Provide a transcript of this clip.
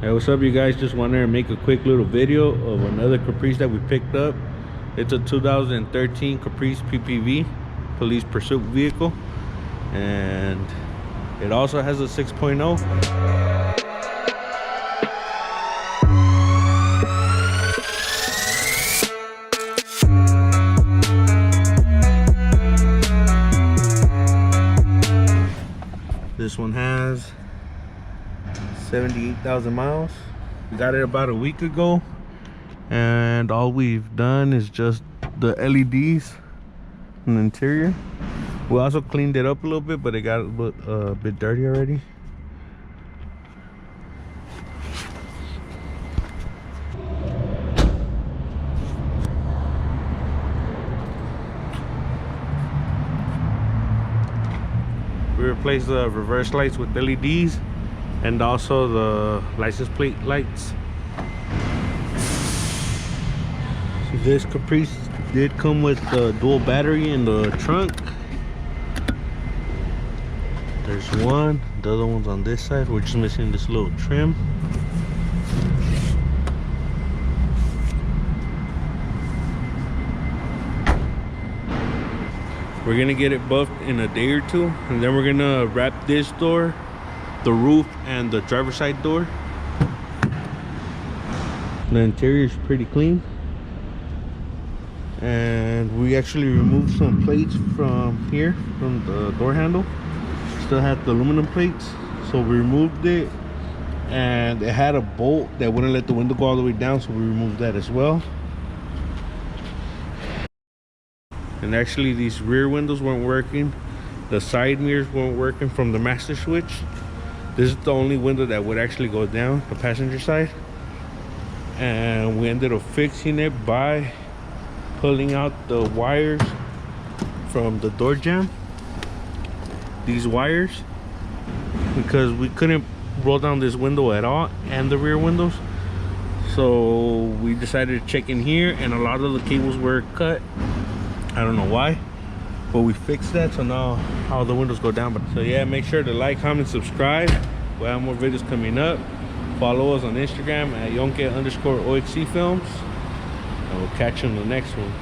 Hey, what's up, you guys? Just wanted to make a quick little video of another Caprice that we picked up. It's a 2013 Caprice PPV, police pursuit vehicle, and it also has a 6.0. This one has 78,000 miles. We got it about a week ago, and all we've done is just the LEDs in the interior. We also cleaned it up a little bit, but it got a bit dirty already. We replaced the reverse lights with LEDs and also the license plate lights. This Caprice did come with the dual battery in the trunk. There's one, the other one's on this side. We're just missing this little trim. We're gonna get it buffed in a day or two, and then we're gonna wrap this door, the roof, and the driver's side door. The interior is pretty clean, and we actually removed some plates from here, from the door handle. Still had the aluminum plates, so we removed it, and it had a bolt that wouldn't let the window go all the way down, so we removed that as well. And actually, these rear windows weren't working. The side mirrors weren't working from the master switch. This is the only window that would actually go down, the passenger side. And we ended up fixing it by pulling out the wires from the door jamb. These wires, because we couldn't roll down this window at all and the rear windows. So we decided to check in here, and a lot of the cables were cut. I don't know why, but we fixed that, so now all the windows go down. But so yeah, make sure to like, comment, subscribe. We'll have more videos coming up. Follow us on Instagram at YONKE_OXC films, and we'll catch you in the next one.